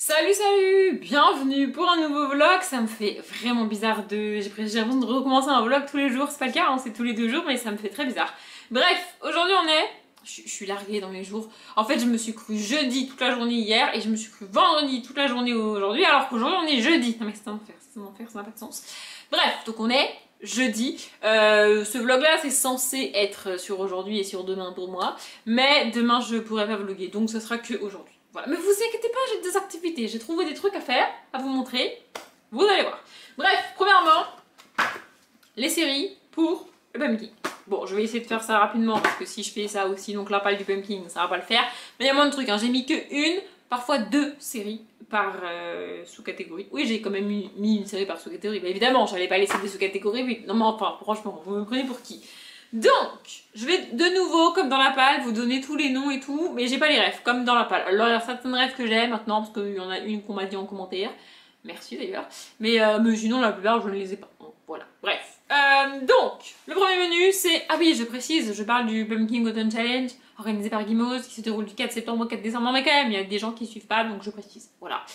Salut salut, bienvenue pour un nouveau vlog. Ça me fait vraiment bizarre j'ai l'impression de recommencer un vlog tous les jours. C'est pas le cas, hein, c'est tous les 2 jours, mais ça me fait très bizarre. Bref, aujourd'hui je suis larguée dans les jours. En fait, je me suis cru jeudi toute la journée hier et je me suis cru vendredi toute la journée aujourd'hui, alors qu'aujourd'hui on est jeudi. Non mais c'est un enfer, ça n'a pas de sens. Bref, donc on est jeudi. Ce vlog là c'est censé être sur aujourd'hui et sur demain pour moi, mais demain je pourrai pas vlogger, donc ce sera que aujourd'hui. Voilà. Mais vous inquiétez pas, j'ai des activités, j'ai trouvé des trucs à faire, à vous montrer, vous allez voir. Bref, premièrement, les séries pour le pumpkin. Bon, je vais essayer de faire ça rapidement parce que si je fais ça aussi, donc la palle du pumpkin, ça va pas le faire. Mais il y a moins de trucs, hein. J'ai mis que une, parfois 2 séries par sous-catégorie. Oui, j'ai quand même mis une série par sous-catégorie. Bah, évidemment, j'allais pas laisser des sous-catégories. Oui. Non mais enfin, franchement, vous me prenez pour qui? Donc, je vais de nouveau, comme dans la palle, vous donner tous les noms et tout, mais j'ai pas les refs, comme dans la palle. Alors, il y a certaines refs que j'ai maintenant, parce qu'il y en a une qu'on m'a dit en commentaire. Merci d'ailleurs. Mais sinon, la plupart, je ne les ai pas. Voilà, bref. Donc, le premier menu, c'est... Ah oui, je précise, je parle du Pumpkin Autumn Challenge, organisé par Gimose, qui se déroule du 4 septembre au 4 décembre. Mais quand même, il y a des gens qui suivent pas, donc je précise. Voilà.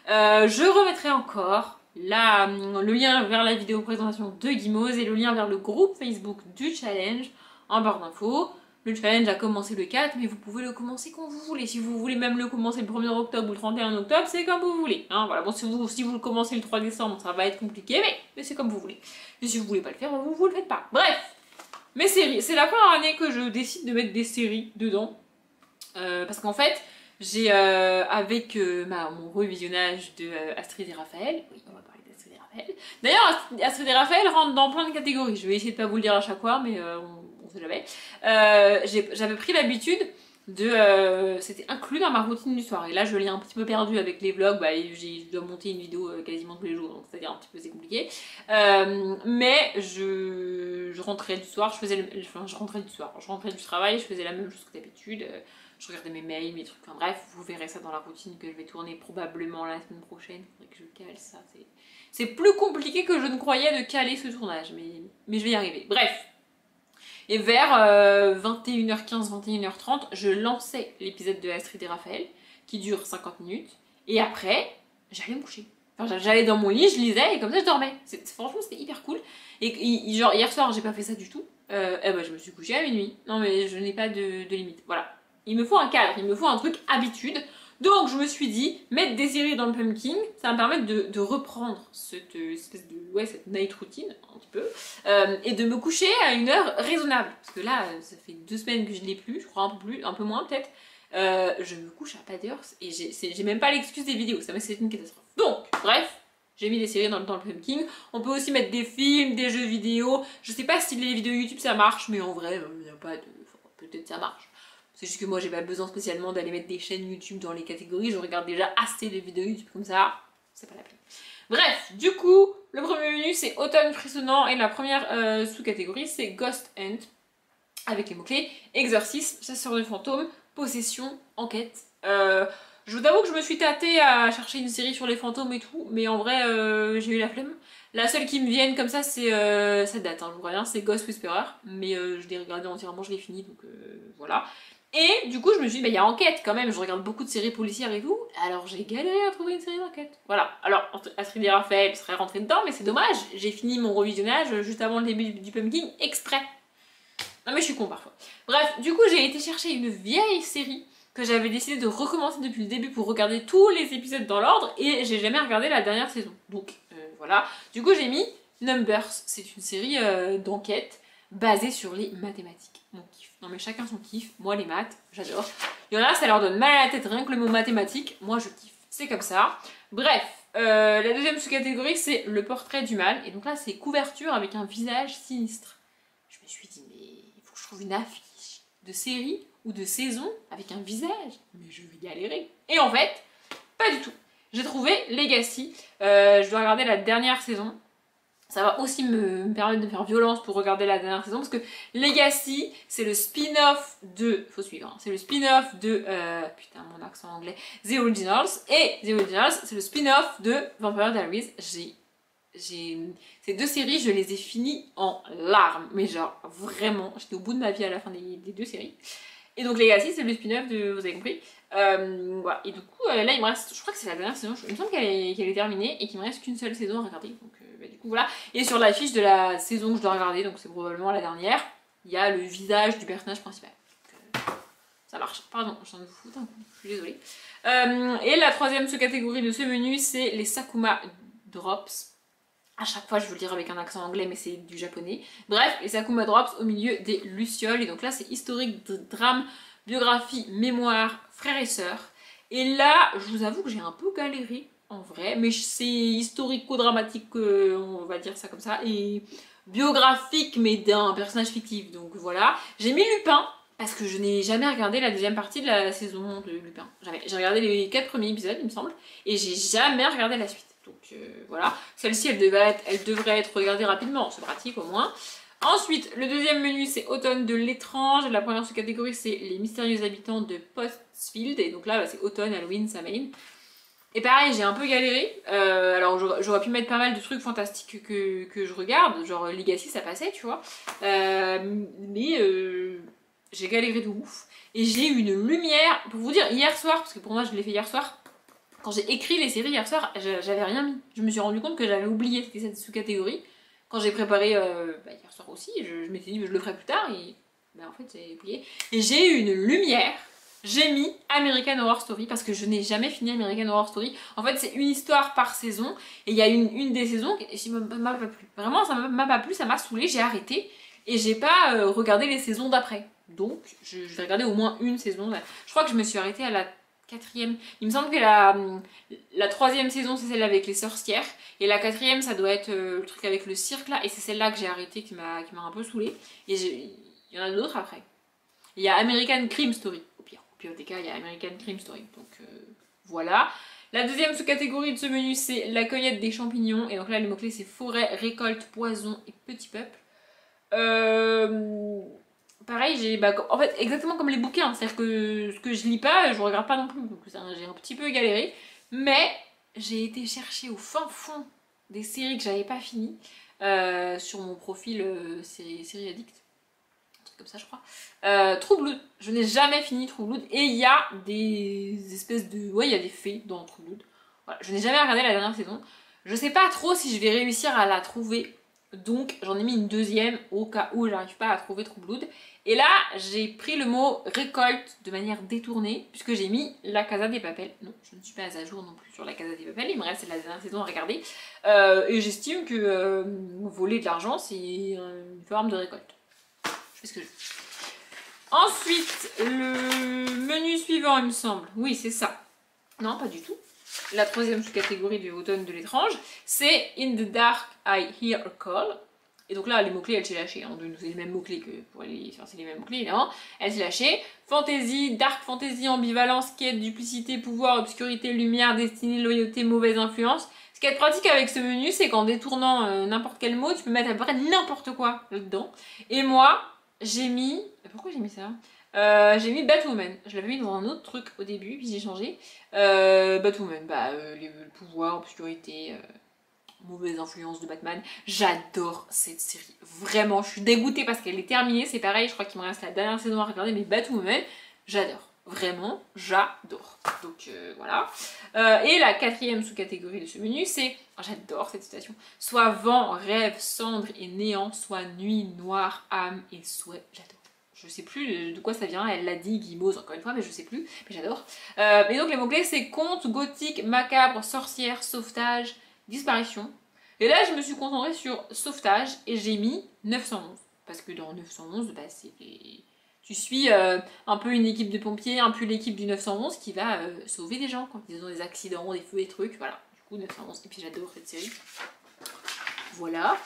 Je remettrai encore le lien vers la vidéo présentation de Gimose et le lien vers le groupe Facebook du challenge en barre d'infos. Le challenge a commencé le 4, mais vous pouvez le commencer quand vous voulez. Si vous voulez même le commencer le 1er octobre ou le 31 octobre, c'est comme vous voulez. Hein, voilà. Bon, si vous le commencez le 3 décembre, ça va être compliqué, mais c'est comme vous voulez. Et si vous voulez pas le faire, vous le faites pas. Bref, mes séries. C'est la première année que je décide de mettre des séries dedans. Parce qu'en fait, j'ai avec mon revisionnage de Astrid et Raphaël, oui, on va parler d'Astrid et Raphaël. D'ailleurs, Astrid et Raphaël rentrent dans plein de catégories. Je vais essayer de pas vous le dire à chaque fois, mais on sait jamais. J'avais pris l'habitude de... c'était inclus dans ma routine du soir. Et là, je l'ai un petit peu perdu avec les vlogs. Bah, je dois monter une vidéo quasiment tous les jours, donc c'est-à-dire un petit peu c'est compliqué. Mais je rentrais du soir, je rentrais du soir. Je rentrais du travail, je faisais la même chose que d'habitude. Je regardais mes mails, mes trucs, enfin bref, vous verrez ça dans la routine que je vais tourner probablement la semaine prochaine. Il faudrait que je cale ça. C'est plus compliqué que je ne croyais de caler ce tournage, mais je vais y arriver. Bref. Et vers 21h15, 21h30, je lançais l'épisode de Astrid et Raphaël, qui dure 50 minutes. Et après, j'allais me coucher. Enfin, j'allais dans mon lit, je lisais, et comme ça je dormais. Franchement, c'était hyper cool. Et genre, hier soir, j'ai pas fait ça du tout. Je me suis couchée à minuit. Non, mais je n'ai pas de limite. Voilà. Il me faut un cadre, il me faut un truc habitude. Donc je me suis dit, mettre des séries dans le pumpkin, ça va me permettre de reprendre cette espèce de... cette night routine, un petit peu, et de me coucher à une heure raisonnable. Parce que là, ça fait 2 semaines que je ne l'ai plus, je crois un peu moins peut-être. Je me couche à pas d'heure, et j'ai même pas l'excuse des vidéos, ça c'est une catastrophe. Donc, bref, j'ai mis des séries dans le pumpkin. On peut aussi mettre des films, des jeux vidéo. Je sais pas si les vidéos YouTube ça marche, mais en vrai, il n'y a pas de... peut-être ça marche. C'est juste que moi j'ai pas besoin spécialement d'aller mettre des chaînes YouTube dans les catégories, je regarde déjà assez de vidéos YouTube comme ça, c'est pas la peine. Bref, du coup, le premier menu c'est Automne frissonnant et la première sous-catégorie c'est Ghost Hunt, avec les mots-clés exorcisme, chasseur de fantômes, possession, enquête. Je vous avoue que je me suis tâtée à chercher une série sur les fantômes et tout, mais en vrai j'ai eu la flemme. La seule qui me vienne comme ça c'est, ça date, hein, je vous reviens, c'est Ghost Whisperer, mais je l'ai regardé entièrement, je l'ai fini, donc voilà. Et du coup je me suis dit, il y a enquête quand même, je regarde beaucoup de séries policières et tout, alors j'ai galéré à trouver une série d'enquête. Voilà, alors Astrid et Raphaël serait rentré dedans, mais c'est dommage, j'ai fini mon revisionnage juste avant le début du pumpkin, exprès. Non mais je suis con parfois. Bref, du coup j'ai été chercher une vieille série que j'avais décidé de recommencer depuis le début pour regarder tous les épisodes dans l'ordre, et j'ai jamais regardé la dernière saison. Donc voilà, du coup j'ai mis Numbers, c'est une série d'enquête basée sur les mathématiques. Mon kiff. Non mais chacun son kiff, moi les maths, j'adore. Il y en a, ça leur donne mal à la tête rien que le mot mathématiques, moi je kiffe. C'est comme ça. Bref, la deuxième sous-catégorie c'est le portrait du mal, et donc là c'est couverture avec un visage sinistre. Je me suis dit, mais il faut que je trouve une affiche de série ou de saison avec un visage, mais je vais galérer. Et en fait, pas du tout. J'ai trouvé Legacy, je dois regarder la dernière saison. Ça va aussi me permettre de faire violence pour regarder la dernière saison, parce que Legacy, c'est le spin-off de... Faut suivre, hein, c'est le spin-off de... putain, mon accent anglais. The Originals. Et The Originals, c'est le spin-off de Vampire Diaries. Ces 2 séries, je les ai finies en larmes. Mais genre, vraiment, j'étais au bout de ma vie à la fin des 2 séries. Et donc Legacy, c'est le spin-off de, vous avez compris. Voilà. Et du coup, là, il me reste, je crois que c'est la dernière saison, il me semble qu'elle est terminée et qu'il me reste qu'une seule saison à regarder. Donc, bah, du coup, voilà. Et sur l'affiche de la saison que je dois regarder, donc c'est probablement la dernière, il y a le visage du personnage principal. Donc, ça marche. Pardon, je viens de vous foutre un coup, je suis désolée. Et la troisième sous-catégorie de ce menu, c'est les Sakuma Drops. À chaque fois, je veux le dire avec un accent anglais, mais c'est du japonais. Bref, les Sakuma Drops au milieu des Lucioles. Et donc là, c'est historique, drame, biographie, mémoire, frères et sœurs. Et là, je vous avoue que j'ai un peu galéré, en vrai. Mais c'est historico-dramatique, on va dire ça comme ça. Et biographique, mais d'un personnage fictif. Donc voilà. J'ai mis Lupin, parce que je n'ai jamais regardé la deuxième partie de la saison de Lupin. Jamais. J'ai regardé les 4 premiers épisodes, il me semble. Et j'ai jamais regardé la suite. Donc voilà, celle-ci elle devrait être regardée rapidement, c'est pratique au moins. Ensuite, le deuxième menu c'est Automne de l'étrange. La première sous-catégorie c'est les mystérieux habitants de Postfield. Et donc là bah, c'est Automne, Halloween, Samhain. Et pareil, j'ai un peu galéré. Alors j'aurais pu mettre pas mal de trucs fantastiques que je regarde, genre Legacy ça passait, tu vois. Mais j'ai galéré de ouf. Et j'ai eu une lumière, pour vous dire, hier soir, parce que pour moi je l'ai fait hier soir. Quand j'ai écrit les séries hier soir, j'avais rien mis. Je me suis rendu compte que j'avais oublié cette sous-catégorie. Quand j'ai préparé bah, hier soir aussi, je m'étais dit que je le ferai plus tard et bah, en fait j'ai oublié. Et j'ai eu une lumière. J'ai mis American Horror Story parce que je n'ai jamais fini American Horror Story. En fait c'est une histoire par saison et il y a une des saisons qui m'a pas plu. Vraiment ça m'a pas plu, ça m'a saoulée, j'ai arrêté et j'ai pas regardé les saisons d'après. Donc je vais regarder au moins une saison. Je crois que je me suis arrêtée à la quatrième. Il me semble que la troisième saison c'est celle avec les sorcières et la quatrième ça doit être le truc avec le cirque là et c'est celle-là que j'ai arrêté qui m'a un peu saoulée et il y en a d'autres après. Il y a American Crime Story au pire des cas il y a American Crime Story donc voilà. La deuxième sous-catégorie de ce menu c'est la cueillette des champignons et donc là le mot-clé c'est forêt, récolte, poison et petit peuple. Pareil, en fait, exactement comme les bouquins, c'est-à-dire que ce que je lis pas, je regarde pas non plus, donc j'ai un petit peu galéré, mais j'ai été chercher au fin fond des séries que j'avais pas finies sur mon profil série addict, un truc comme ça je crois. True Blood, je n'ai jamais fini True Blood, et il y a des espèces de... ouais, il y a des fées dans True Blood. Voilà, je n'ai jamais regardé la dernière saison, je sais pas trop si je vais réussir à la trouver. Donc j'en ai mis une deuxième au cas où j'arrive pas à trouver True Blood. Et là j'ai pris le mot récolte de manière détournée puisque j'ai mis la Casa des Papel. Non, je ne suis pas à jour non plus sur la Casa des Papel, il me reste la dernière saison à regarder. Et j'estime que voler de l'argent c'est une forme de récolte. Je fais ce que je veux. Ensuite, le menu suivant il me semble. Oui c'est ça. Non pas du tout. La troisième sous-catégorie du Automne de l'étrange, c'est In the Dark I Hear a Call. Et donc là, les mots-clés, elle s'est lâchée. Hein. C'est les mêmes mots-clés que pour les... Enfin, c'est les mêmes mots-clés, évidemment. Elle s'est lâchée. Fantasy, dark fantasy, ambivalence, quête, duplicité, pouvoir, obscurité, lumière, destinée, loyauté, mauvaise influence. Ce qui est pratique avec ce menu, c'est qu'en détournant n'importe quel mot, tu peux mettre à peu près n'importe quoi là-dedans. Et moi, j'ai mis... Pourquoi j'ai mis ça ? J'ai mis Batwoman, je l'avais mis dans un autre truc au début, puis j'ai changé. Batwoman, le pouvoir, obscurité, mauvaise influence de Batman. J'adore cette série, vraiment, je suis dégoûtée parce qu'elle est terminée, c'est pareil, je crois qu'il me reste la dernière saison à regarder, mais Batwoman, j'adore. Vraiment, j'adore. Donc voilà. Et la quatrième sous-catégorie de ce menu, c'est... Oh, j'adore cette citation. Soit vent, rêve, cendre et néant, soit nuit, noire, âme et souhait. J'adore. Je sais plus de quoi ça vient, elle l'a dit, Guimauve encore une fois, mais je sais plus, mais j'adore. Et donc les mots-clés c'est conte, gothique, macabre, sorcière, sauvetage, disparition. Et là je me suis concentrée sur sauvetage et j'ai mis 911. Parce que dans 911, tu suis un peu une équipe de pompiers, un peu l'équipe du 911 qui va sauver des gens quand ils ont des accidents, des feux, des trucs, voilà. Du coup 911, et puis j'adore cette série. Voilà.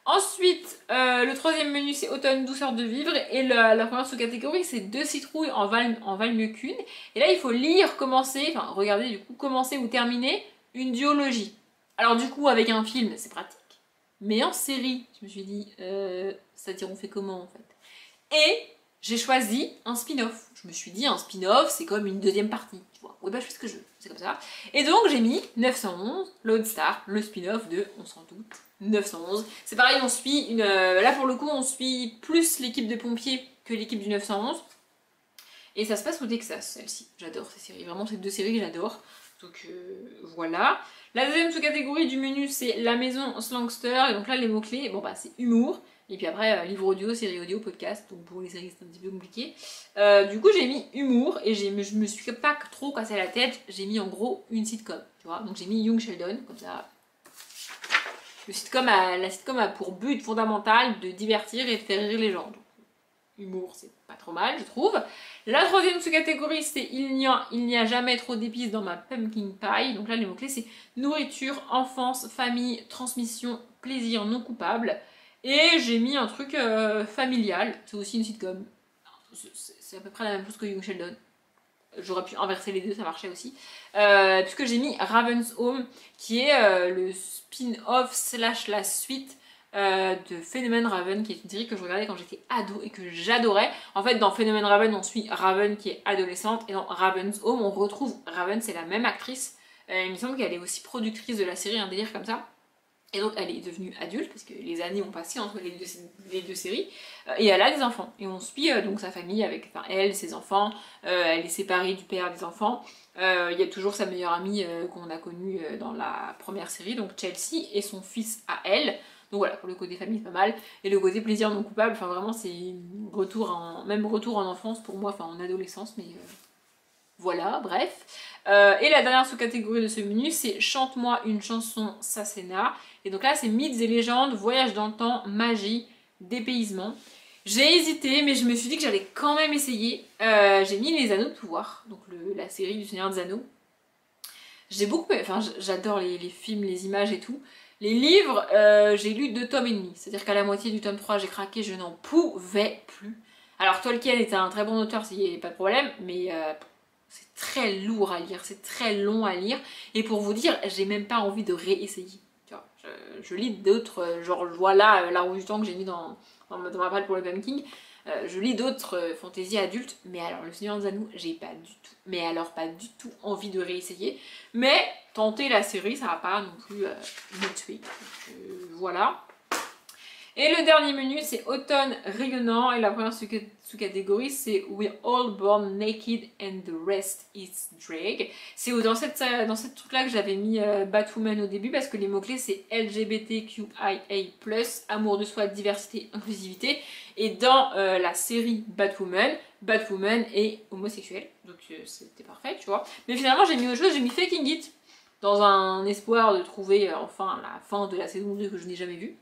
Ensuite, le troisième menu c'est automne, douceur de vivre et la première sous-catégorie c'est 2 citrouilles en valent mieux qu'une. Et là il faut lire, commencer, enfin regarder du coup, commencer ou terminer une duologie. Alors du coup avec un film c'est pratique, mais en série je me suis dit, c'est-à-dire on fait comment en fait. Et j'ai choisi un spin-off. Je me suis dit un spin-off c'est comme une deuxième partie, tu vois. Oui bah je fais ce que je veux, c'est comme ça. Et donc j'ai mis 911, Lodestar, le spin-off de, on s'en doute, 911. C'est pareil, on suit là pour le coup, on suit plus l'équipe de pompiers que l'équipe du 911. Et ça se passe au Texas, celle-ci. J'adore ces séries, vraiment c'est deux séries que j'adore. Donc voilà. La deuxième sous-catégorie du menu, c'est la maison Slangster. Et donc là, les mots-clés, bon bah c'est humour. Et puis après, livre audio, série audio, podcast. Donc pour les séries, c'est un petit peu compliqué. Du coup, j'ai mis humour et je me suis pas trop cassé la tête. J'ai mis en gros une sitcom, tu vois. Donc j'ai mis Young Sheldon, comme ça. La sitcom a pour but fondamental de divertir et de faire rire les gens. Donc, humour, c'est pas trop mal, je trouve. La troisième sous-catégorie, c'est il n'y a jamais trop d'épices dans ma pumpkin pie. Donc là, les mots-clés, c'est nourriture, enfance, famille, transmission, plaisir non coupable. Et j'ai mis un truc familial. C'est aussi une sitcom. C'est à peu près la même chose que Young Sheldon. J'aurais pu inverser les deux, ça marchait aussi. Puisque j'ai mis Raven's Home, qui est le spin-off / la suite de Phénomène Raven, qui est une série que je regardais quand j'étais ado et que j'adorais. En fait, dans Phénomène Raven, on suit Raven qui est adolescente, et dans Raven's Home, on retrouve Raven, c'est la même actrice. Il me semble qu'elle est aussi productrice de la série, un délire comme ça. Et donc elle est devenue adulte, parce que les années ont passé entre les deux séries, et elle a des enfants. Et on suit donc sa famille avec elle, ses enfants, elle est séparée du père des enfants. Il y a toujours sa meilleure amie qu'on a connue dans la première série, donc Chelsea, et son fils à elle. Donc voilà, pour le côté famille, pas mal. Et le côté plaisir non coupable, enfin vraiment c'est même retour en enfance pour moi, enfin en adolescence, mais voilà, bref. Et la dernière sous-catégorie de ce menu, c'est Chante-moi une chanson Sasena. Et donc là, c'est mythes et légendes, voyage dans le temps, magie, dépaysement. J'ai hésité, mais je me suis dit que j'allais quand même essayer. J'ai mis Les Anneaux de pouvoir, donc la série du Seigneur des Anneaux. J'ai beaucoup, enfin j'adore les films, les images et tout. Les livres, j'ai lu 2 tomes et demi. C'est-à-dire qu'à la moitié du tome 3, j'ai craqué, je n'en pouvais plus. Alors Tolkien était un très bon auteur, il n'y avait pas de problème, mais c'est très lourd à lire, c'est très long à lire. Et pour vous dire, j'ai même pas envie de réessayer. Tu vois, je lis d'autres, genre voilà, La Roue du Temps que j'ai mis dans ma palle pour le pumpkin. Je lis d'autres fantaisies adultes, mais alors le Seigneur des Anneaux, j'ai pas du tout, mais alors pas du tout envie de réessayer. Mais tenter la série, ça va pas non plus me tuer. Donc, voilà. Et le dernier menu, c'est automne rayonnant. Et la première sous-catégorie, c'est We're all born naked and the rest is drag. C'est dans cette truc-là que j'avais mis Batwoman au début, parce que les mots-clés, c'est LGBTQIA+, amour de soi, diversité, inclusivité. Et dans la série Batwoman est homosexuel. Donc c'était parfait, tu vois. Mais finalement, j'ai mis autre chose, j'ai mis Faking It, dans un espoir de trouver enfin la fin de la saison 2 que je n'ai jamais vue.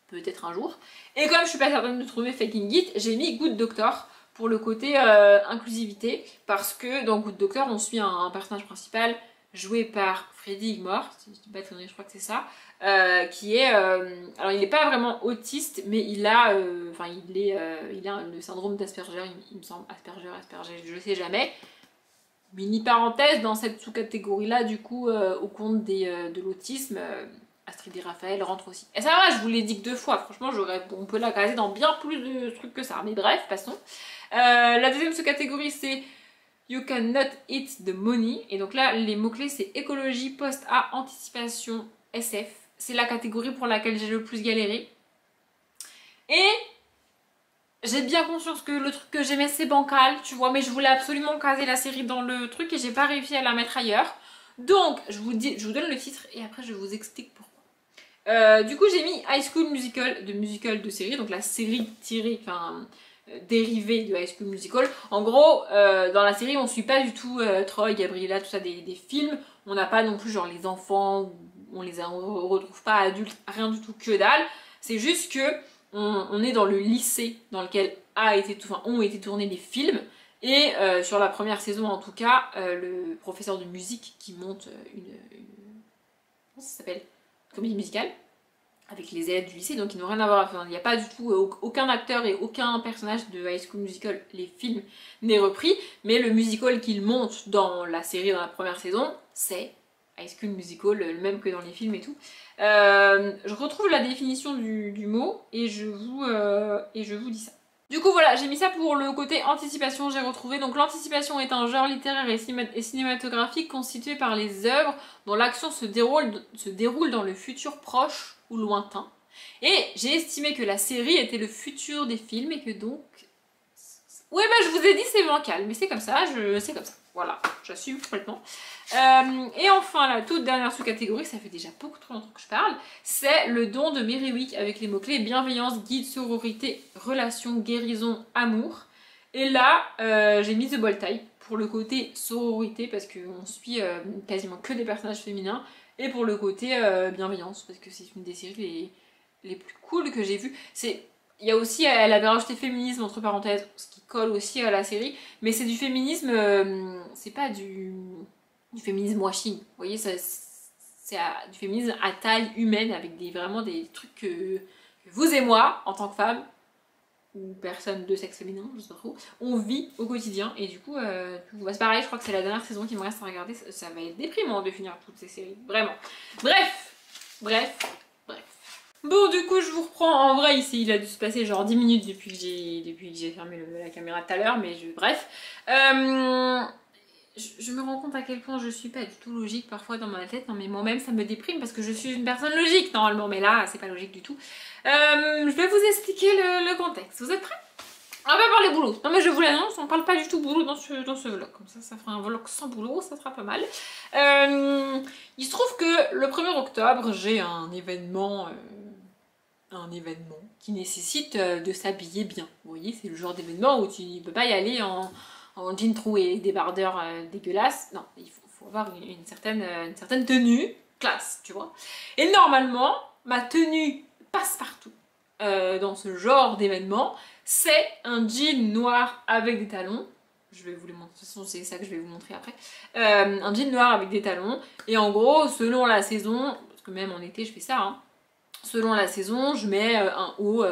Peut-être un jour. Et comme je suis pas certaine de trouver Faking It, j'ai mis Good Doctor pour le côté inclusivité, parce que dans Good Doctor on suit un personnage principal joué par Freddie Highmore, si je dis pas de conneries, je crois que c'est ça, qui est alors il n'est pas vraiment autiste, mais il a le syndrome d'Asperger, il me semble, Asperger, je sais jamais. Mini parenthèse, dans cette sous-catégorie là, du coup, au compte de l'autisme, Astrid et Raphaël rentrent aussi. Et ça va, je vous l'ai dit que 2 fois, franchement on peut la caser dans bien plus de trucs que ça. Mais bref, passons. La deuxième sous-catégorie, c'est You Cannot Eat the Money. Et donc là, les mots-clés, c'est écologie, post-A, anticipation, SF. C'est la catégorie pour laquelle j'ai le plus galéré. Et j'ai bien conscience que le truc que j'aimais, c'est bancal, tu vois, mais je voulais absolument caser la série dans le truc et j'ai pas réussi à la mettre ailleurs. Donc, je vous donne le titre et après je vous explique pourquoi. Du coup, j'ai mis High School Musical de série, donc la série dérivée de High School Musical. En gros, dans la série, on suit pas du tout Troy, Gabriella, tout ça, des films. On n'a pas non plus genre les enfants, on retrouve pas adultes, rien du tout, que dalle. C'est juste que on est dans le lycée dans lequel ont été tournés les films. Et sur la première saison, en tout cas, le professeur de musique qui monte comment ça s'appelle, comédie musicale avec les élèves du lycée, donc ils n'ont rien à voir. Enfin, il n'y a pas du tout aucun acteur et aucun personnage de High School Musical, les films, n'est repris, mais le musical qu'il monte dans la série, dans la première saison, c'est High School Musical, le même que dans les films et tout. Je retrouve la définition du mot et je vous dis ça. Du coup voilà, j'ai mis ça pour le côté anticipation, j'ai retrouvé. Donc l'anticipation est un genre littéraire et cinématographique constitué par les œuvres dont l'action se déroule dans le futur proche ou lointain. Et j'ai estimé que la série était le futur des films et que donc Oui, bah je vous ai dit c'est bancal, mais c'est comme ça, c'est comme ça. Voilà, j'assume complètement. Et enfin, la toute dernière sous-catégorie, ça fait déjà beaucoup trop longtemps que je parle, c'est le don de Mary avec les mots-clés bienveillance, guide, sororité, relation, guérison, amour. Et là, j'ai mis The Bold Type pour le côté sororité parce qu'on suit quasiment que des personnages féminins et pour le côté bienveillance parce que c'est une des séries les plus cool que j'ai vues. Il y a aussi, elle avait rajouté féminisme entre parenthèses, ce qui colle aussi à la série, mais c'est du féminisme, c'est pas du féminisme washing, vous voyez, c'est du féminisme à taille humaine avec vraiment des trucs que vous et moi, en tant que femme, ou personne de sexe féminin, je sais pas trop, on vit au quotidien, et du coup, bah, c'est pareil, je crois que c'est la dernière saison qui me reste à regarder, ça va être déprimant de finir toutes ces séries, vraiment. Bref. Bon, du coup, je vous reprends. En vrai, ici, il a dû se passer genre 10 minutes depuis que j'ai fermé la caméra tout à l'heure, mais bref. Je me rends compte à quel point je suis pas du tout logique parfois dans ma tête. Non, mais moi-même, ça me déprime parce que je suis une personne logique normalement, mais là, c'est pas logique du tout. Je vais vous expliquer le contexte. Vous êtes prêts? On va parler boulot. Non, mais je vous l'annonce, on parle pas du tout boulot dans ce vlog. Comme ça fera un vlog sans boulot, ça sera pas mal. Il se trouve que le 1er octobre, j'ai un événement qui nécessite de s'habiller bien. Vous voyez, c'est le genre d'événement où tu ne peux pas y aller en jean troué et débardeur dégueulasse. Non, il faut avoir une certaine tenue classe, tu vois. Et normalement, ma tenue passe-partout dans ce genre d'événement, c'est un jean noir avec des talons. Je vais vous les montrer, de toute façon c'est ça que je vais vous montrer après. Un jean noir avec des talons. Et en gros, selon la saison, parce que même en été je fais ça, hein, selon la saison, je mets un haut,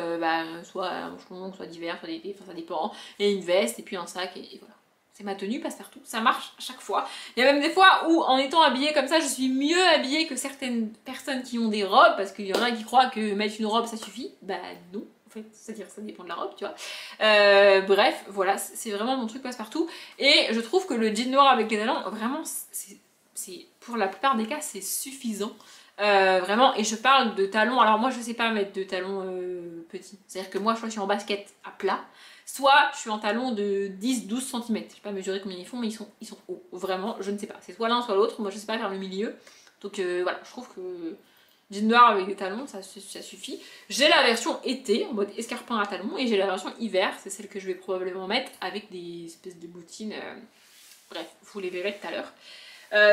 soit un long, soit d'hiver, soit d'été, enfin ça dépend, et une veste, et puis un sac, et voilà. C'est ma tenue passe-partout, ça marche à chaque fois. Il y a même des fois où, en étant habillée comme ça, je suis mieux habillée que certaines personnes qui ont des robes, parce qu'il y en a qui croient que mettre une robe ça suffit. Bah non, en fait, c'est-à-dire ça dépend de la robe, tu vois. Bref, voilà, c'est vraiment mon truc passe-partout. Et je trouve que le jean noir avec les talons, vraiment, c'est pour la plupart des cas, c'est suffisant. Vraiment, et je parle de talons. Alors moi je sais pas mettre de talons petits, c'est à dire que moi soit je suis en basket à plat, soit je suis en talons de 10-12 cm. Je sais pas mesurer combien ils font, mais ils sont hauts, vraiment je ne sais pas, c'est soit l'un soit l'autre, moi je sais pas faire le milieu, donc voilà, je trouve que jean noir avec des talons ça suffit. J'ai la version été en mode escarpin à talons et j'ai la version hiver, c'est celle que je vais probablement mettre avec des espèces de bottines, bref vous les verrez tout à l'heure.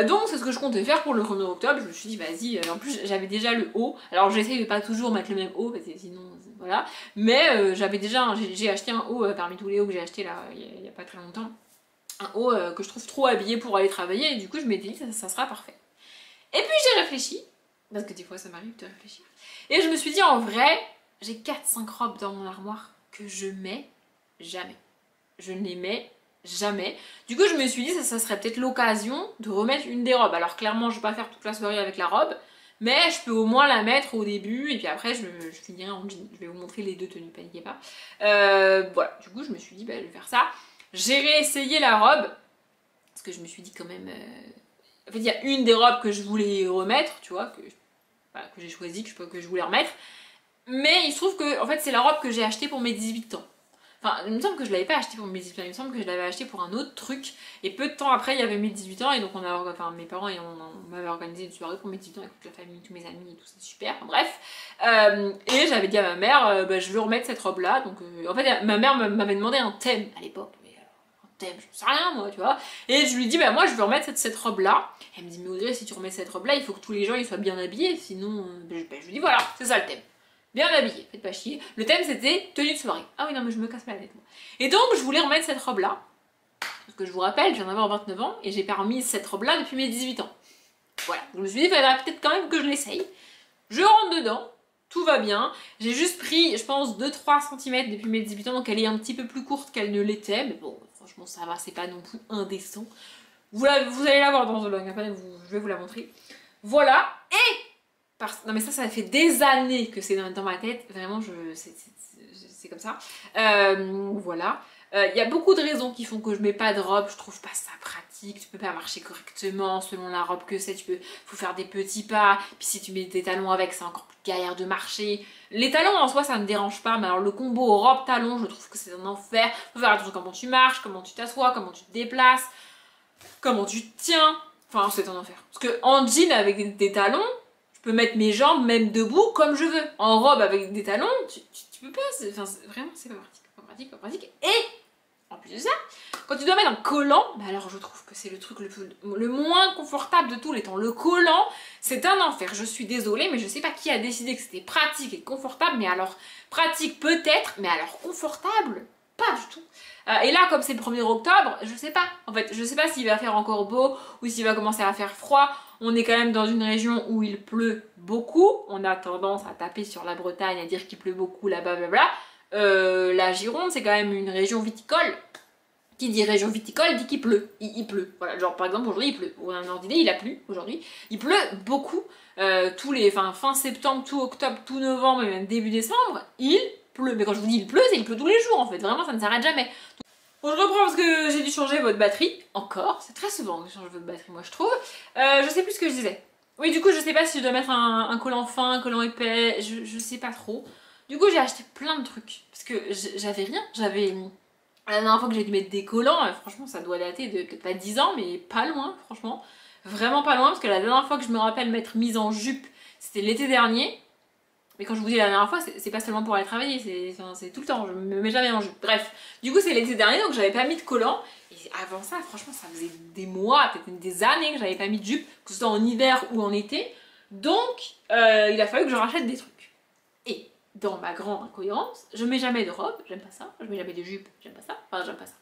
Donc c'est ce que je comptais faire pour le 1er octobre, je me suis dit vas-y, en plus j'avais déjà le haut, alors j'essaye de pas toujours mettre le même haut parce que sinon voilà, mais j'avais déjà, j'ai acheté un haut parmi tous les hauts que j'ai acheté là il y a pas très longtemps, un haut que je trouve trop habillé pour aller travailler et du coup je m'étais dit ça sera parfait. Et puis j'ai réfléchi, parce que des fois ça m'arrive de réfléchir, et je me suis dit en vrai, j'ai 4-5 robes dans mon armoire que je mets jamais, je ne les mets jamais. Du coup je me suis dit ça serait peut-être l'occasion de remettre une des robes. Alors clairement je vais pas faire toute la soirée avec la robe, mais je peux au moins la mettre au début et puis après je finirai en jean. Je vais vous montrer les deux tenues, paniquez pas. Voilà, du coup je me suis dit bah, je vais faire ça. J'ai réessayé la robe, parce que je me suis dit quand même... En fait il y a une des robes que je voulais remettre, tu vois, que j'ai choisi, que je voulais remettre. Mais il se trouve que en fait c'est la robe que j'ai achetée pour mes 18 ans. Enfin, il me semble que je l'avais pas acheté pour mes 18 ans, il me semble que je l'avais acheté pour un autre truc. Et peu de temps après, il y avait mes 18 ans, et donc mes parents on m'avait organisé une soirée pour mes 18 ans avec toute la famille, tous mes amis et tout, c'est super, bref. Et j'avais dit à ma mère, je veux remettre cette robe-là. Donc, en fait, ma mère m'avait demandé un thème à l'époque, mais un thème, je sais rien moi, tu vois. Et je lui dis, moi je veux remettre cette robe-là. Elle me dit, mais Audrey, si tu remets cette robe-là, il faut que tous les gens ils soient bien habillés, sinon, je lui dis, voilà, c'est ça le thème. Bien habillée, faites pas chier. Le thème c'était tenue de soirée. Ah oui non mais je me casse pas la tête moi. Et donc je voulais remettre cette robe là. Parce que je vous rappelle, je viens d'avoir 29 ans et j'ai pas remis cette robe là depuis mes 18 ans. Voilà, je me suis dit il faudrait peut-être quand même que je l'essaye. Je rentre dedans, tout va bien. J'ai juste pris je pense 2-3 cm depuis mes 18 ans, donc elle est un petit peu plus courte qu'elle ne l'était. Mais bon franchement ça va, c'est pas non plus indécent. Vous allez la voir dans The Vlog, après je vais vous la montrer. Voilà, et non mais ça fait des années que c'est dans ma tête, vraiment c'est comme ça. Voilà. Il y a beaucoup de raisons qui font que je mets pas de robe, je trouve pas ça pratique, tu peux pas marcher correctement selon la robe que c'est, faut faire des petits pas, puis si tu mets des talons avec c'est encore plus galère de marcher. Les talons en soi ça me dérange pas, mais alors le combo robe-talon je trouve que c'est un enfer, faut faire attention comment tu marches, comment tu t'assois, comment tu te déplaces, comment tu te tiens, enfin c'est un enfer. Parce que en jean avec des talons, je peux mettre mes jambes même debout comme je veux. En robe avec des talons, tu peux pas, vraiment c'est pas pratique, pas pratique, pas pratique. Et en plus de ça, quand tu dois mettre un collant, bah alors je trouve que c'est le truc le moins confortable de tous les temps. Le collant, c'est un enfer. Je suis désolée, mais je sais pas qui a décidé que c'était pratique et confortable, mais alors pratique peut-être, mais alors confortable, pas du tout. Et là, comme c'est le 1er octobre, je sais pas. En fait, je sais pas s'il va faire encore beau ou s'il va commencer à faire froid. On est quand même dans une région où il pleut beaucoup. On a tendance à taper sur la Bretagne, à dire qu'il pleut beaucoup là-bas, blabla. La Gironde, c'est quand même une région viticole. Qui dit région viticole dit qu'il pleut. Il pleut. Voilà, genre par exemple aujourd'hui il pleut. Pour un ordre d'idée, il a plu aujourd'hui. Il pleut beaucoup. Fin septembre, tout octobre, tout novembre et même début décembre, il pleut. Mais quand je vous dis il pleut, c'est il pleut tous les jours en fait. Vraiment, ça ne s'arrête jamais. Bon, je reprends parce que j'ai dû changer votre batterie. Encore. C'est très souvent que je change votre batterie, moi je trouve. Je sais plus ce que je disais. Oui, du coup, je sais pas si je dois mettre un collant fin, un collant épais. Je sais pas trop. Du coup, j'ai acheté plein de trucs. Parce que j'avais rien. La dernière fois que j'ai dû mettre des collants, franchement ça doit dater de peut-être pas 10 ans mais pas loin franchement. Vraiment pas loin parce que la dernière fois que je me rappelle m'être mise en jupe c'était l'été dernier. Mais quand je vous dis la dernière fois c'est pas seulement pour aller travailler, c'est tout le temps, je me mets jamais en jupe. Bref, du coup c'est l'été dernier donc j'avais pas mis de collants. Et avant ça franchement ça faisait des mois, peut-être des années que j'avais pas mis de jupe, que ce soit en hiver ou en été. Donc il a fallu que je rachète des trucs. Et dans ma grande incohérence, je mets jamais de robe, j'aime pas ça, je mets jamais de jupe, j'aime pas ça, enfin j'aime pas ça.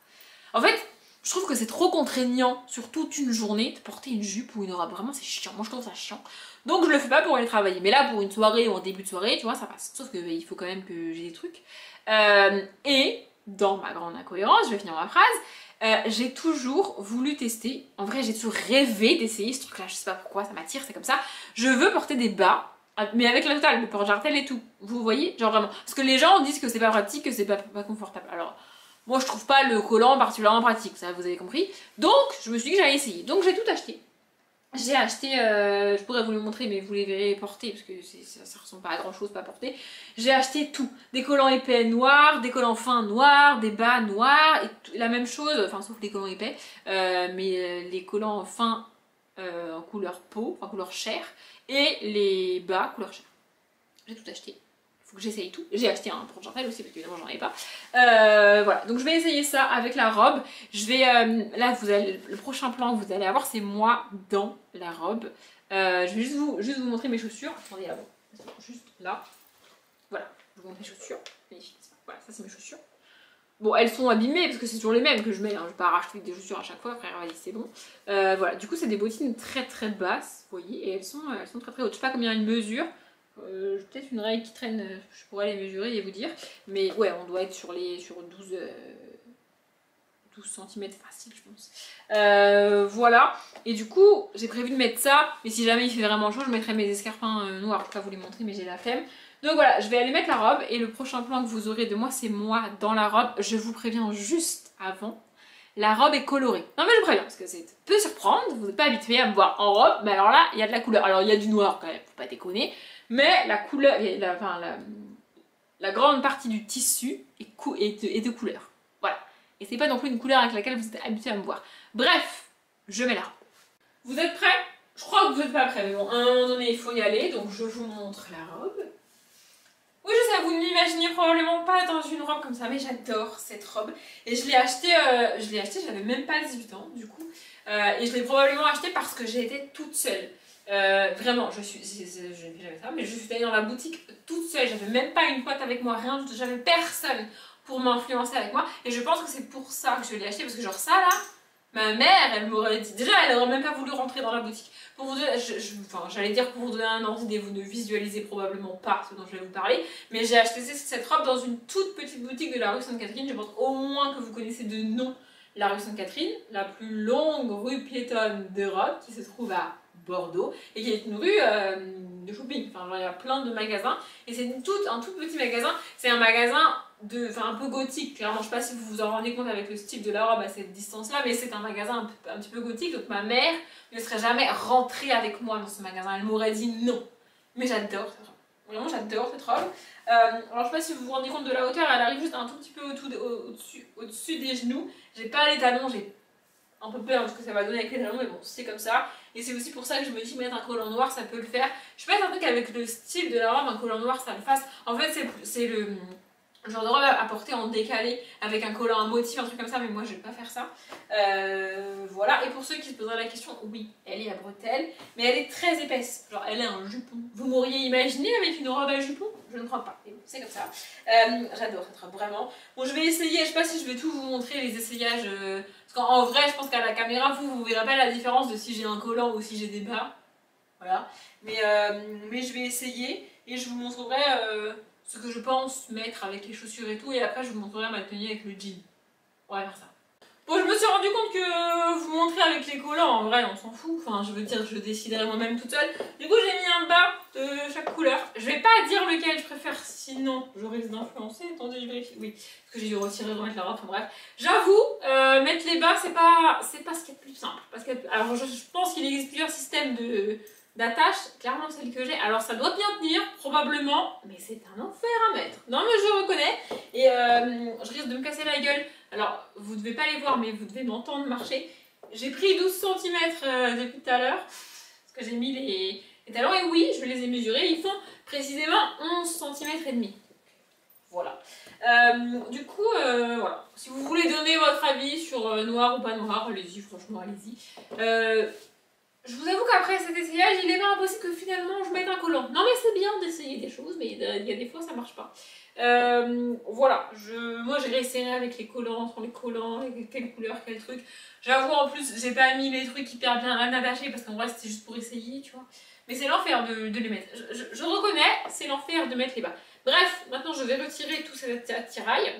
En fait, je trouve que c'est trop contraignant sur toute une journée de porter une jupe ou une robe, vraiment c'est chiant, moi je trouve ça chiant. Donc je le fais pas pour aller travailler, mais là pour une soirée ou en début de soirée, tu vois, ça passe. Sauf que il faut quand même que j'ai des trucs. Et dans ma grande incohérence, je vais finir ma phrase, j'ai toujours voulu tester, en vrai j'ai toujours rêvé d'essayer ce truc là, je sais pas pourquoi, ça m'attire, c'est comme ça. Je veux porter des bas, mais avec la totale, le porte-jartel et tout. Vous voyez, genre vraiment. Parce que les gens disent que c'est pas pratique, que c'est pas confortable. Alors, moi je trouve pas le collant particulièrement pratique, ça vous avez compris. Donc, je me suis dit que j'allais essayer. Donc j'ai tout acheté. J'ai acheté, je pourrais vous le montrer, mais vous les verrez porter, parce que ça ressemble pas à grand chose, pas porter. J'ai acheté tout. Des collants épais noirs, des collants fins noirs, des bas noirs, et la même chose, enfin sauf les collants épais, mais les collants fins en couleur peau, en couleur chair, et les bas couleur chair. J'ai tout acheté. Faut que j'essaye tout. J'ai acheté un porte-jartel aussi parce qu'évidemment j'en avais pas. Voilà, donc je vais essayer ça avec la robe. Je vais là le prochain plan que vous allez avoir c'est moi dans la robe. Je vais juste vous montrer mes chaussures. Attendez là, elles sont juste là. Voilà, je vous montre mes chaussures. Magnifique. Voilà, ça c'est mes chaussures. Bon, elles sont abîmées parce que c'est toujours les mêmes que je mets, hein. Je vais pas racheter des chaussures à chaque fois, frère, vas-y, c'est bon. Voilà, du coup, c'est des bottines très très basses, vous voyez, et elles sont très très hautes. Je sais pas combien elles mesurent, peut-être une règle qui traîne, je pourrais les mesurer et vous dire. Mais ouais, on doit être sur 12 cm facile, je pense. Voilà, et du coup, j'ai prévu de mettre ça, mais si jamais il fait vraiment chaud, je mettrai mes escarpins noirs, je peux pas vous les montrer, mais j'ai la flemme. Donc voilà, je vais aller mettre la robe et le prochain plan que vous aurez de moi, c'est moi dans la robe. Je vous préviens juste avant, la robe est colorée. Non mais je préviens, parce que c'est peut surprendre, vous n'êtes pas habitué à me voir en robe, mais alors là, il y a de la couleur. Alors il y a du noir quand même, faut pas déconner, mais la couleur, la grande partie du tissu est de couleur. Voilà. Et c'est pas non plus une couleur avec laquelle vous êtes habitué à me voir. Bref, je mets la robe. Vous êtes prêts? Je crois que vous n'êtes pas prêts, mais bon, à un moment donné, il faut y aller, donc je vous montre la robe. Oui, je sais, vous ne l'imaginez probablement pas dans une robe comme ça, mais j'adore cette robe. Et je l'ai achetée, j'avais même pas 18 ans, du coup. Et je l'ai probablement achetée parce que j'ai été toute seule. Vraiment, je ne fais jamais ça, mais je suis allée dans la boutique toute seule. J'avais même pas une pote avec moi, rien, j'avais personne pour m'influencer avec moi. Et je pense que c'est pour ça que je l'ai achetée, parce que genre ça là, ma mère, elle m'aurait dit, déjà elle n'aurait même pas voulu rentrer dans la boutique. Pour vous donner, j'allais dire pour vous donner un ordre d'idée, vous ne visualisez probablement pas ce dont je vais vous parler, mais j'ai acheté cette robe dans une toute petite boutique de la rue Sainte-Catherine. Je pense au moins que vous connaissez de nom la rue Sainte-Catherine, la plus longue rue piétonne d'Europe qui se trouve à Bordeaux et qui est une rue de shopping. Enfin, genre, il y a plein de magasins et c'est un tout petit magasin. C'est un magasin un peu gothique, clairement. Je sais pas si vous vous en rendez compte avec le style de la robe à cette distance-là, mais c'est un magasin un petit peu gothique, donc ma mère ne serait jamais rentrée avec moi dans ce magasin. Elle m'aurait dit non. Mais j'adore cette robe. Vraiment, j'adore cette robe. Alors, je sais pas si vous vous rendez compte de la hauteur, elle arrive juste un tout petit peu au-dessus des genoux. J'ai pas les talons, j'ai un peu peur de ce que ça va donner avec les talons, mais bon, c'est comme ça. Et c'est aussi pour ça que je me dis mettre un collant noir, ça peut le faire. Je suis pas certaine qu'avec le style de la robe, un collant noir, ça le fasse. En fait, c'est le genre de robe à porter en décalé, avec un collant, un motif, un truc comme ça, mais moi, je vais pas faire ça. Voilà, et pour ceux qui se poseraient la question, oui, elle est à bretelles, mais elle est très épaisse. Genre, elle est un jupon. Vous m'auriez imaginé avec une robe à jupon? Je ne crois pas. C'est comme ça. J'adore cette robe, vraiment. Bon, je vais essayer, je sais pas si je vais tout vous montrer, les essayages... Parce qu'en vrai, je pense qu'à la caméra, vous verrez pas la différence de si j'ai un collant ou si j'ai des bas. Voilà. Mais je vais essayer et je vous montrerai ce que je pense mettre avec les chaussures et tout. Et après, je vous montrerai ma tenue avec le jean. On va faire ça. Bon, je me suis rendu compte que vous montrer avec les collants, en vrai, on s'en fout. Enfin, je veux dire, je déciderai moi-même toute seule. Du coup, j'ai mis un bas de chaque couleur. Je vais pas dire lequel je préfère, sinon je risque d'influencer. Attendez, je vérifie. Oui, parce que j'ai dû retirer, remettre la robe. Enfin bref, j'avoue, mettre les bas, c'est pas ce qu'il y a de plus simple. Parce que, alors, je pense qu'il existe plusieurs systèmes d'attache, clairement celle que j'ai. Alors ça doit bien tenir, probablement, mais c'est un enfer à mettre. Non mais je reconnais, et je risque de me casser la gueule. Alors vous devez pas les voir, mais vous devez m'entendre marcher. J'ai pris 12 cm depuis tout à l'heure, parce que j'ai mis les talons, et oui, je les ai mesurés, ils font précisément 11 cm et demi. Voilà. Du coup, voilà. Si vous voulez donner votre avis sur noir ou pas noir, allez-y, franchement, allez-y. Je vous avoue qu'après cet essayage, il est pas impossible que finalement je mette un collant. Non mais c'est bien d'essayer des choses, mais il y a des fois ça marche pas. Voilà, moi j'ai réessayé avec les collants, entre les collants, quelle couleur, quel truc. J'avoue en plus, j'ai pas mis les trucs hyper bien attachés parce qu'en vrai c'était juste pour essayer, tu vois. Mais c'est l'enfer de les mettre. Je reconnais, c'est l'enfer de mettre les bas. Bref, maintenant je vais retirer tout cet attirail.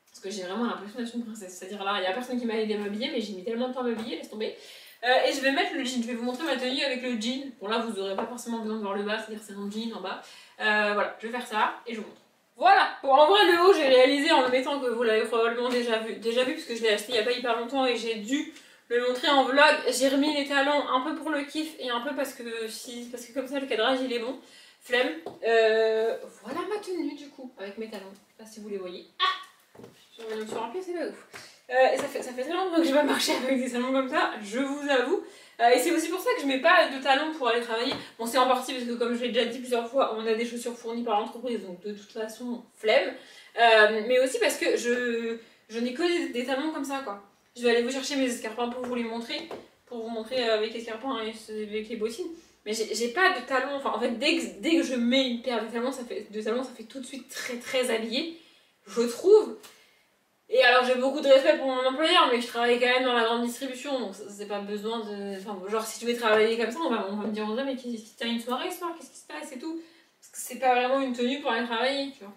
Parce que j'ai vraiment l'impression d'être une princesse. C'est-à-dire là, il y a personne qui m'a aidé à m'habiller, mais j'ai mis tellement de temps à m'habiller, laisse tomber. Et je vais mettre le jean, je vais vous montrer ma tenue avec le jean. Bon là vous n'aurez pas forcément besoin de voir le bas, c'est-à-dire c'est un jean en bas. Voilà, je vais faire ça et je vous montre. Voilà, bon en vrai le haut j'ai réalisé en le mettant que vous l'avez probablement déjà vu parce que je l'ai acheté il n'y a pas hyper longtemps et j'ai dû le montrer en vlog. J'ai remis les talons un peu pour le kiff et un peu parce que comme ça le cadrage il est bon. Flemme. Voilà ma tenue du coup, avec mes talons. Je sais pas si vous les voyez. Ah, je me suis remplie, c'est pas ouf. Et ça fait très longtemps que je vais pas marcher avec des talons comme ça, je vous avoue. Et c'est aussi pour ça que je mets pas de talons pour aller travailler. Bon, c'est en partie parce que, comme je l'ai déjà dit plusieurs fois, on a des chaussures fournies par l'entreprise, donc de toute façon, flemme. Mais aussi parce que je n'ai que des talons comme ça, quoi. Je vais aller vous chercher mes escarpins pour vous les montrer, avec les escarpins et avec les bottines. Mais j'ai pas de talons, enfin en fait, dès que je mets une paire de talons, ça fait tout de suite très très habillé, je trouve. Et alors j'ai beaucoup de respect pour mon employeur, mais je travaille quand même dans la grande distribution, donc c'est pas besoin de... Enfin, genre si tu veux travailler comme ça, on va me dire André, mais t'as une soirée ce soir, qu'est-ce qui se passe et tout. Parce que c'est pas vraiment une tenue pour aller travailler, tu vois.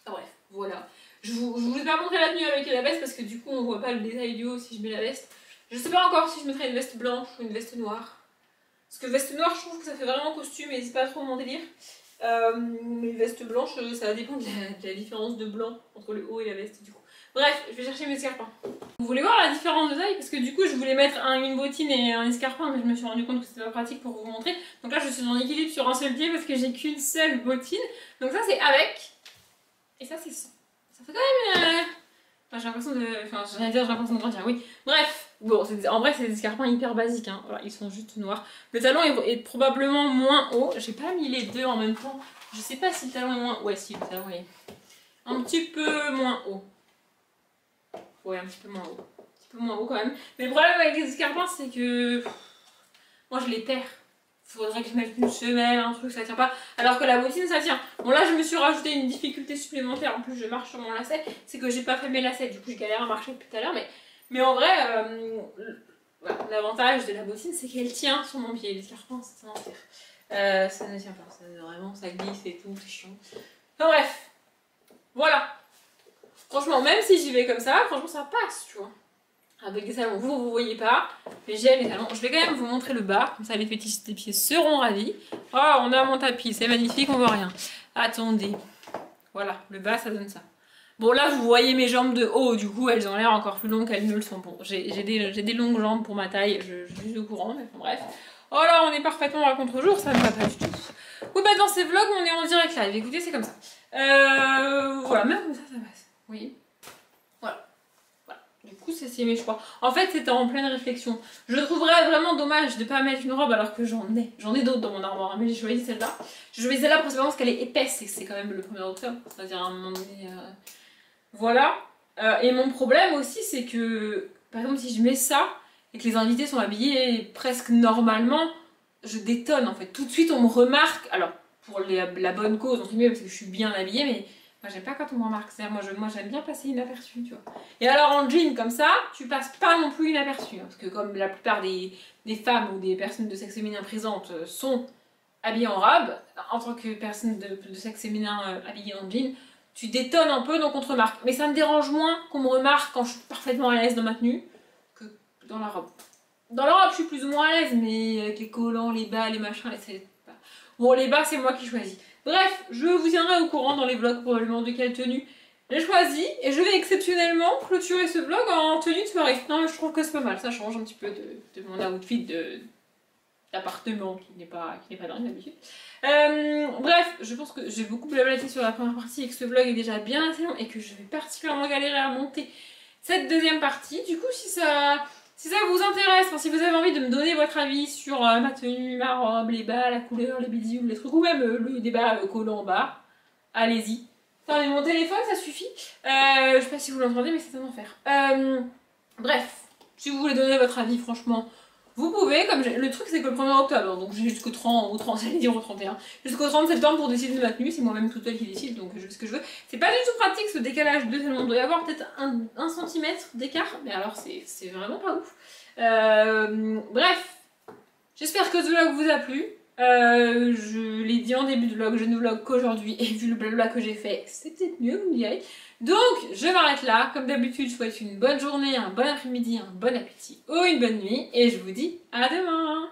Enfin bref, voilà. Je voulais pas montrer la tenue avec la veste parce que du coup on voit pas le détail du haut si je mets la veste. Je sais pas encore si je mettrais une veste blanche ou une veste noire. Parce que veste noire, je trouve que ça fait vraiment costume et c'est pas trop mon délire. Mais veste blanche, ça dépend de la différence de blanc entre le haut et la veste du coup. Bref, je vais chercher mes escarpins. Vous voulez voir la différence de taille? Parce que du coup, je voulais mettre une bottine et un escarpin, mais je me suis rendu compte que c'était pas pratique pour vous montrer. Donc là, je suis en équilibre sur un seul pied parce que j'ai qu'une seule bottine. Donc ça, c'est avec. Et ça, c'est sans. Ça fait quand même... Enfin, j'ai l'impression de... Enfin, j'ai l'impression de grandir, oui. Bref, bon, en vrai, c'est des escarpins hyper basiques, hein. Voilà, ils sont juste noirs. Le talon est probablement moins haut. J'ai pas mis les deux en même temps. Je sais pas si le talon est moins... Ouais, si, le talon est un petit peu moins haut. Ouais, un petit peu moins haut. Un petit peu moins haut quand même. Mais le problème avec les escarpins, c'est que... Moi, je les perds. Faudrait que je mette une semelle, un truc, ça tient pas. Alors que la bottine, ça tient. Bon, là, je me suis rajouté une difficulté supplémentaire. En plus, je marche sur mon lacet. C'est que j'ai pas fait mes lacets. Du coup, je galère à marcher depuis tout à l'heure. Mais en vrai, voilà, l'avantage de la bottine, c'est qu'elle tient sur mon pied. L'escarpin, c'est un enfer. Ça ne tient pas. Vraiment, ça glisse et tout. C'est chiant. Enfin, bref. Voilà. Franchement, même si j'y vais comme ça, franchement, ça passe, tu vois. Avec des talons, vous voyez pas, mais j'ai les talons. Je vais quand même vous montrer le bas, comme ça les fétichistes des pieds seront ravis. Oh, on a mon tapis, c'est magnifique, on voit rien. Attendez. Voilà, le bas, ça donne ça. Bon là vous voyez mes jambes de haut, du coup elles ont l'air encore plus longues qu'elles ne le sont. Bon j'ai des longues jambes pour ma taille, je suis au courant, mais bon, bref. Oh là on est parfaitement à contre-jour, ça ne va pas du tout. Oui bah dans ces vlogs on est en direct live, écoutez c'est comme ça. Voilà, même comme ça passe. Oui. Voilà. Du coup c'est mes choix. En fait c'était en pleine réflexion. Je trouverais vraiment dommage de pas mettre une robe alors que j'en ai. J'en ai d'autres dans mon armoire, mais j'ai choisi celle-là. J'ai choisi celle-là principalement parce qu'elle est épaisse et c'est quand même le 1er octobre. C'est-à-dire à un moment donné... Voilà. Et mon problème aussi c'est que, par exemple si je mets ça et que les invités sont habillés presque normalement, je détonne en fait. Tout de suite on me remarque, alors pour la bonne cause entre guillemets parce que je suis bien habillée, mais moi j'aime pas quand on me remarque. C'est-à-dire moi j'aime bien passer inaperçu, tu vois. Et alors en jean comme ça, tu passes pas non plus inaperçu, hein, parce que comme la plupart des femmes ou des personnes de sexe féminin présentes sont habillées en robe, en tant que personne de sexe féminin habillée en jean, tu détonnes un peu donc on te remarque. Mais ça me dérange moins qu'on me remarque quand je suis parfaitement à l'aise dans ma tenue que dans la robe. Dans la robe je suis plus ou moins à l'aise, mais avec les collants, les bas, les machins, bon les bas c'est moi qui choisis. Bref, je vous tiendrai au courant dans les vlogs probablement de quelle tenue j'ai choisi. Et je vais exceptionnellement clôturer ce vlog en tenue de soirée. Non je trouve que c'est pas mal, ça change un petit peu de mon outfit d'appartement qui n'est pas dingue d'habitude. Bref, je pense que j'ai beaucoup blablaté sur la première partie et que ce vlog est déjà bien assez long et que je vais particulièrement galérer à monter cette deuxième partie. Du coup si ça vous intéresse, enfin, si vous avez envie de me donner votre avis sur ma tenue, ma robe, les bas, la couleur, les bidules, les trucs, ou même le débat collant en bas, allez-y. Attendez, mon téléphone, ça suffit. Je sais pas si vous l'entendez, mais c'est un enfer. Bref, si vous voulez donner votre avis, franchement, vous pouvez. Comme le truc, c'est que le 1er octobre, donc j'ai jusqu'au 30, j'allais dire au 31, jusqu'au 30 septembre pour décider de ma tenue. C'est moi-même toute seule qui décide, donc je fais ce que je veux. C'est pas du tout pratique ce décalage de tellement. Il doit y avoir peut-être 1 centimètre d'écart, mais alors c'est vraiment pas ouf. Bref, j'espère que ce vlog vous a plu. Je l'ai dit en début de vlog, je ne vlog qu'aujourd'hui et vu le blabla que j'ai fait, c'est peut-être mieux, vous me direz. Donc, je m'arrête là. Comme d'habitude, je vous souhaite une bonne journée, un bon après-midi, un bon appétit ou une bonne nuit et je vous dis à demain.